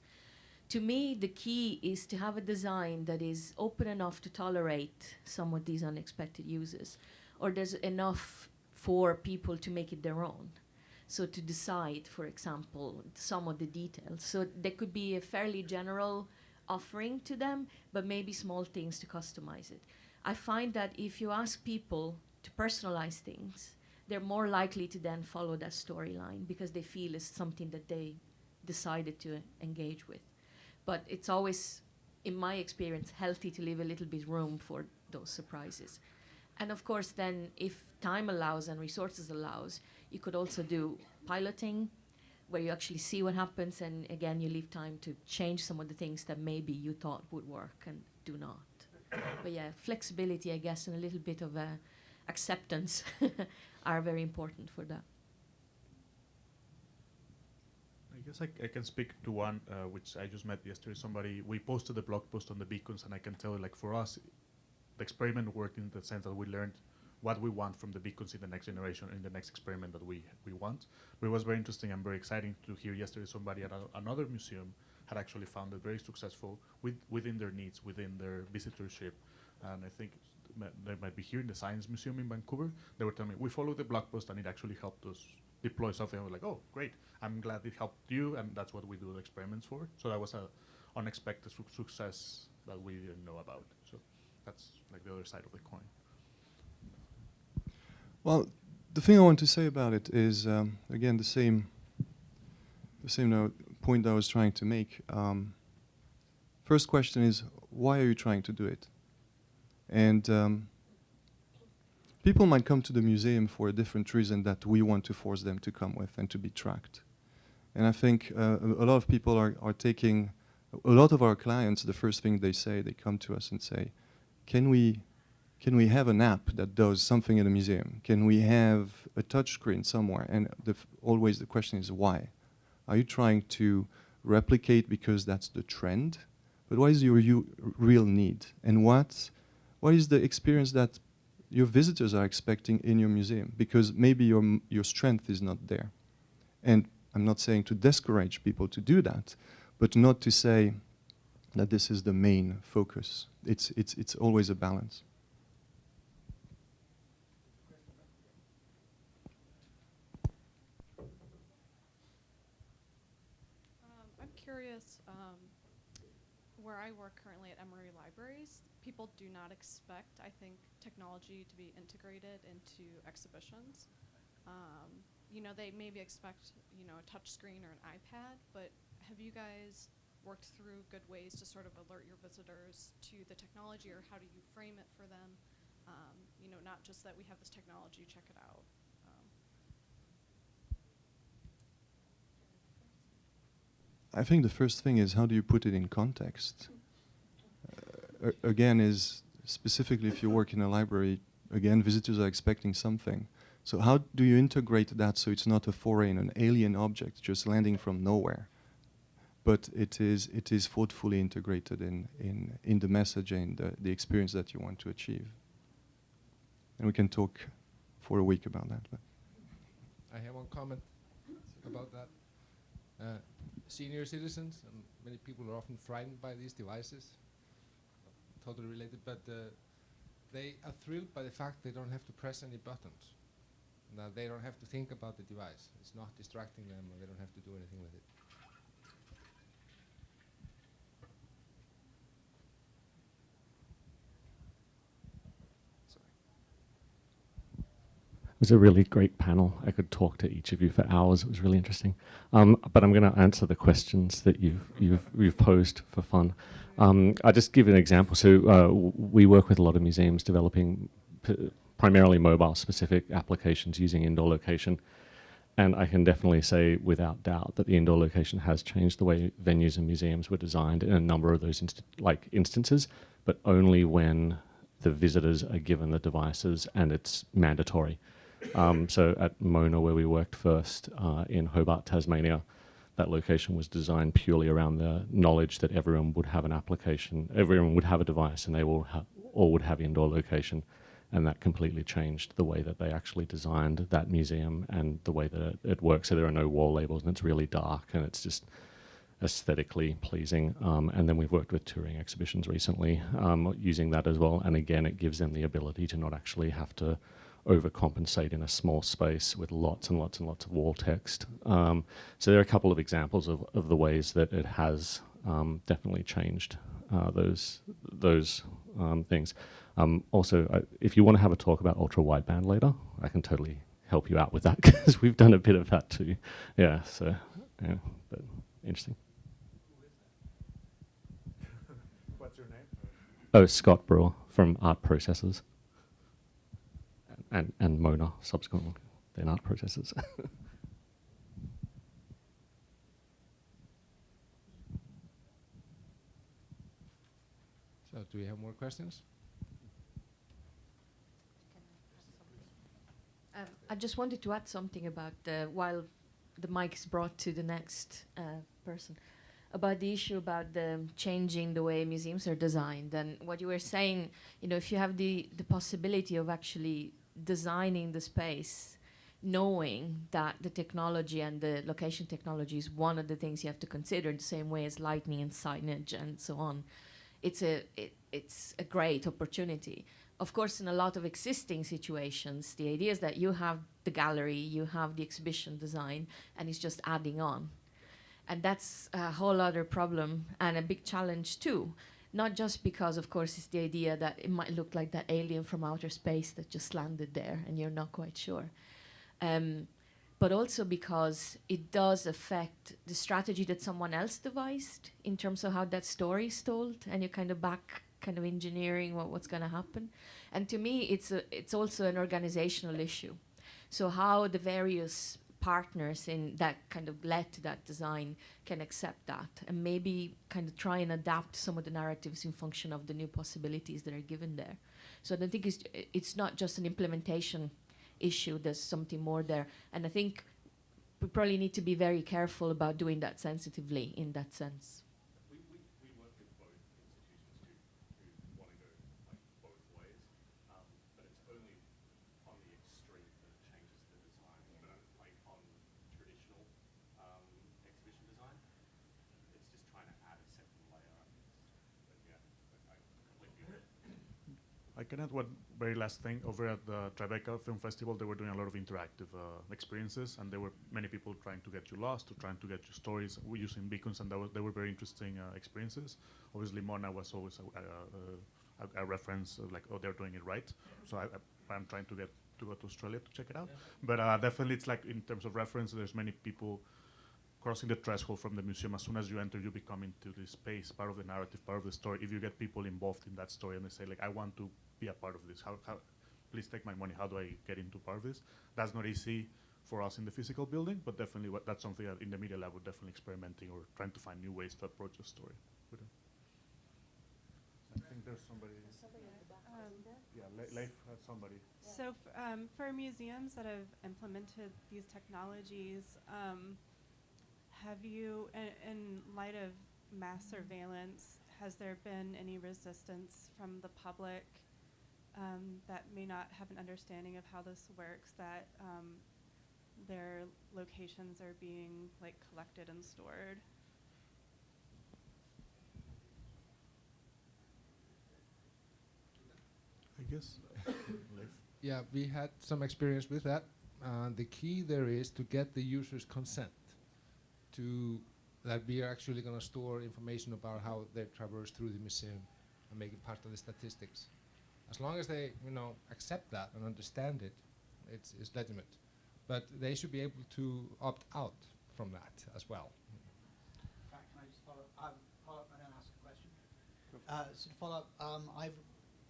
To me, the key is to have a design that is open enough to tolerate some of these unexpected uses, or there's enough for people to make it their own. So to decide, for example, some of the details. So there could be a fairly general offering to them, but maybe small things to customize it. I find that if you ask people to personalize things, they're more likely to then follow that storyline because they feel it's something that they decided to engage with. But it's always, in my experience, healthy to leave a little bit room for those surprises. And of course, then, if time allows and resources allows, you could also do piloting, where you actually see what happens, and again, you leave time to change some of the things that maybe you thought would work and do not. But yeah, flexibility, I guess, and a little bit of acceptance are very important for that. I guess I can speak to one which I just met yesterday. We posted a blog post on the beacons, and I can tell you, like, for us, the experiment worked in the sense that we learned what we want from the beacons in the next generation, in the next experiment that we want. But it was very interesting and very exciting to hear yesterday somebody at another museum had actually found it very successful within their needs, within their visitorship. And I think they might be here in the Science Museum in Vancouver. They were telling me, we followed the blog post and it actually helped us deploy something. I was like, oh, great. I'm glad it helped you, and that's what we do the experiments for. So that was an unexpected success that we didn't know about. So that's like the other side of the coin. Well, the thing I want to say about it is, again, the same point I was trying to make. First question is, why are you trying to do it? And people might come to the museum for a different reason that we want to force them to come with and to be tracked. And I think a lot of people are taking, a lot of our clients, the first thing they say, they come to us and say, can we have an app that does something in a museum? Can we have a touch screen somewhere? And always the question is why? Are you trying to replicate because that's the trend? But what is your real need? And what is the experience that your visitors are expecting in your museum? Because maybe your strength is not there. And I'm not saying to discourage people to do that, but not to say that this is the main focus. It's always a balance. I'm curious, where I work currently at Emory Libraries, people do not expect, I think, technology to be integrated into exhibitions. They maybe expect, a touch screen or an iPad, but have you guys worked through good ways to sort of alert your visitors to the technology, or how do you frame it for them? Not just that we have this technology, check it out. I think the first thing is, how do you put it in context? Again, is specifically if you work in a library, again, visitors are expecting something. So how do you integrate that so it's not a foreign, an alien object just landing from nowhere? but it is thoughtfully integrated in the message and the experience that you want to achieve. And we can talk for a week about that. But I have one comment about that. Senior citizens and many people are often frightened by these devices. Totally related, but they are thrilled by the fact they don't have to press any buttons. Now they don't have to think about the device. It's not distracting them, or they don't have to do anything with it. It was a really great panel. I could talk to each of you for hours. It was really interesting. But I'm going to answer the questions that you've posed for fun. I'll just give an example. So we work with a lot of museums developing primarily mobile-specific applications using indoor location. And I can definitely say without doubt that the indoor location has changed the way venues and museums were designed in a number of those instances, but only when the visitors are given the devices and it's mandatory. So at Mona, where we worked first in Hobart, Tasmania, that location was designed purely around the knowledge that everyone would have an application, everyone would have a device, and they all would have indoor location. And that completely changed the way that they actually designed that museum and the way that it works. So there are no wall labels, and it's really dark, and it's just aesthetically pleasing. And then we've worked with touring exhibitions recently using that as well. And again, it gives them the ability to not actually have to overcompensate in a small space with lots and lots and lots of wall text. So there are a couple of examples of the ways that it has definitely changed those things. Also, if you want to have a talk about ultra-wideband later, I can totally help you out with that, because we've done a bit of that too. Yeah, so, yeah, but interesting. What's your name? Oh, Scott Brewer from Art Processes. And Mona, subsequently, then Art Processes. So do we have more questions? I just wanted to add something about while the mic is brought to the next person, about the issue about the changing the way museums are designed. And what you were saying, if you have the possibility of actually designing the space, knowing that the technology and the location technology is one of the things you have to consider, the same way as lighting and signage and so on, it's a great opportunity. Of course, in a lot of existing situations, the idea is that you have the gallery, you have the exhibition design, and it's just adding on. And that's a whole other problem and a big challenge too. Not just because, of course, it's the idea that it might look like that alien from outer space that just landed there and you're not quite sure. But also because it does affect the strategy that someone else devised in terms of how that story is told, and you're kind of back engineering what's going to happen. And to me, it's also an organizational issue. So how the various partners in that kind of led to that design can accept that and maybe kind of try and adapt some of the narratives in function of the new possibilities that are given there. So I don't think it's not just an implementation issue, there's something more there. And I think we probably need to be very careful about doing that sensitively in that sense. We work with both institutions who want to go both ways, but it's only on the extreme that it changes the design. But on traditional exhibition design, it's just trying to add a second layer. But yeah, I completely agree. I can add one very last thing. Over at the Tribeca Film Festival, they were doing a lot of interactive experiences, and there were many people trying to get you lost, or trying to get you stories using beacons, and they were very interesting experiences. Obviously, Mona was always a reference, like, oh, they're doing it right. So I'm trying to go to Australia to check it out. Yeah. But definitely, it's like, in terms of reference, there's many people crossing the threshold from the museum. As soon as you enter, you become into this space, part of the narrative, part of the story. If you get people involved in that story and they say, like, I want to be a part of this, how please take my money, how do I get into part of this? That's not easy for us in the physical building, but definitely that's something that in the media lab we're definitely experimenting or trying to find new ways to approach a story. I think there's somebody. Leif had somebody. So for museums that have implemented these technologies, have you, in light of mass surveillance, has there been any resistance from the public that may not have an understanding of how this works, that their locations are being like collected and stored? I guess. Yeah, we had some experience with that. The key there is to get the user's consent to that we are actually going to store information about how they traverse through the museum and make it part of the statistics. As long as they, accept that and understand it, it's legitimate. But they should be able to opt out from that as well. Can I just follow up and then ask a question? So to follow up, I've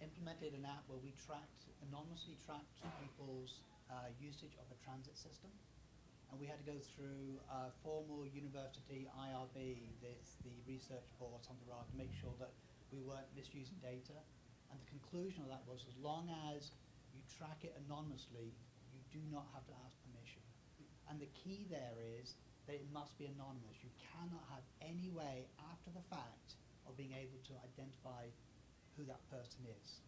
implemented an app where we anonymously tracked people's usage of a transit system. And we had to go through formal university IRB, the research board on the RAD, to make sure that we weren't misusing data. And the conclusion of that was, as long as you track it anonymously, you do not have to ask permission. And the key there is that it must be anonymous. You cannot have any way after the fact of being able to identify who that person is.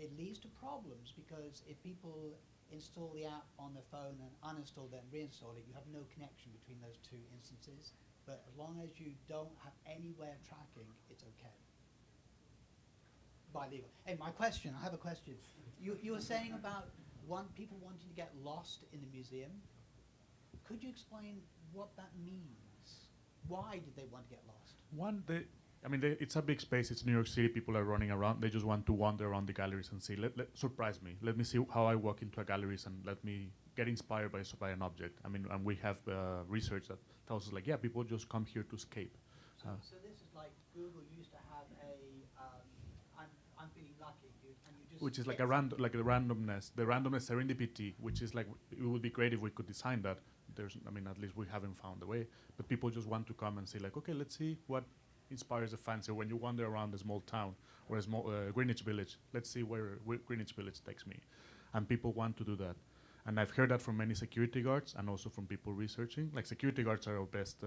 It leads to problems because if people install the app on their phone and uninstall it and reinstall it, you have no connection between those two instances. But as long as you don't have any way of tracking, it's okay. By legal. Hey, I have a question. You were saying about people wanting to get lost in the museum. Could you explain what that means? Why did they want to get lost? It's a big space. It's New York City. People are running around. They just want to wander around the galleries and see. Surprise me. Let me see how I walk into a galleries and let me get inspired by an object. And we have research that tells us people just come here to escape. So this is like Google used to have I'm feeling lucky, and you just. Which is the randomness serendipity, which is it would be great if we could design that. At least we haven't found a way. But people just want to come and say okay, let's see what inspires a fancy. When you wander around a small town or a small Greenwich Village, let's see where Greenwich Village takes me. And people want to do that. And I've heard that from many security guards and also from people researching. Security guards are our best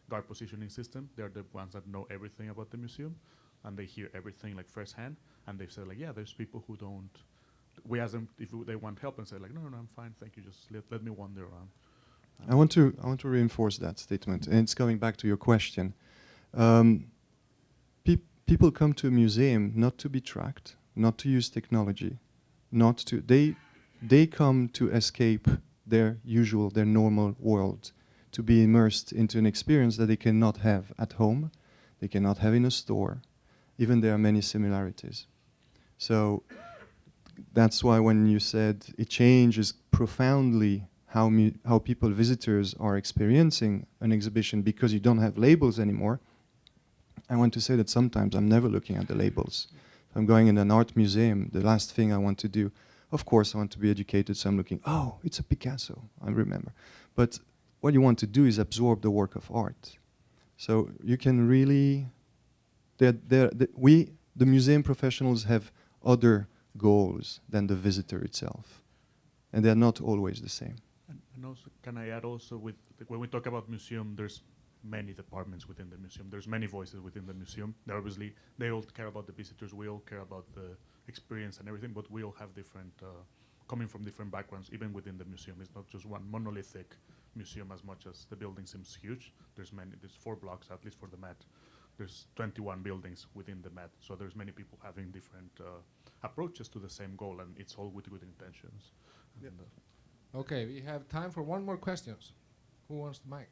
guard positioning system. They're the ones that know everything about the museum and they hear everything firsthand. And they say there's people who don't. We ask them if they want help and say no, I'm fine, thank you, just let me wander around. I want to reinforce that statement, and it's going back to your question. People come to a museum not to be tracked, not to use technology, they come to escape their normal world, to be immersed into an experience that they cannot have at home, they cannot have in a store, even there are many similarities. So that's why when you said it changes profoundly how visitors are experiencing an exhibition because you don't have labels anymore, I want to say that sometimes I'm never looking at the labels. If I'm going in an art museum, the last thing I want to do, of course I want to be educated, so I'm looking, oh, it's a Picasso, I remember. But what you want to do is absorb the work of art. So you can really, the museum professionals have other goals than the visitor itself. And they're not always the same. And also, can I add also when we talk about museum, there's many departments within the museum. There's many voices within the museum. They all care about the visitors. We all care about the experience and everything, but we all have different, coming from different backgrounds, even within the museum. It's not just one monolithic museum as much as the building seems huge. There's 4 blocks, at least for the Met. There's 21 buildings within the Met, so there's many people having different approaches to the same goal, and it's all with good intentions. Yep. Okay, we have time for one more question. Who wants the mic?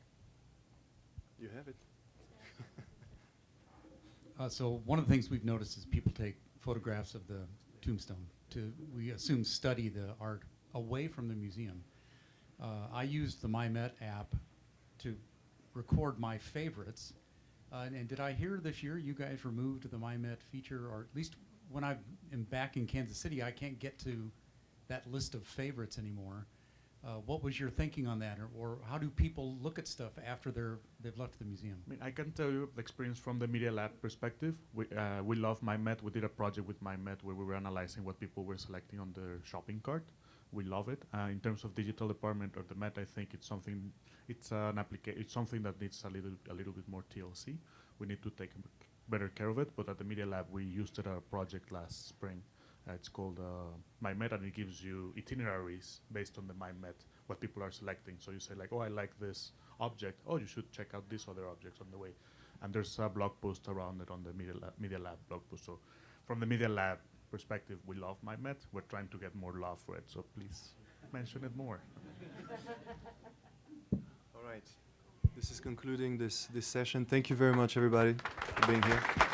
You have it. So one of the things we've noticed is people take photographs of the tombstone we assume, study the art away from the museum. I used the MyMet app to record my favorites. And did I hear this year you guys removed the MyMet feature, or at least when I am back in Kansas City, I can't get to that list of favorites anymore. What was your thinking on that, or how do people look at stuff after they've left the museum? I can tell you the experience from the Media Lab perspective. We love MyMet. We did a project with MyMet where we were analyzing what people were selecting on their shopping cart, we love it. In terms of digital department or the Met, I think it's something. It's something that needs a little bit more TLC. We need to take better care of it. But at the Media Lab, we used it at a project last spring. It's called MyMet, and it gives you itineraries based on the MyMet, what people are selecting. So you say like, oh, I like this object. Oh, you should check out these other objects on the way. And there's a blog post around it on the Media Lab blog post. So from the Media Lab perspective, we love MyMet. We're trying to get more love for it. So please mention it more. All right. This is concluding this session. Thank you very much, everybody, for being here.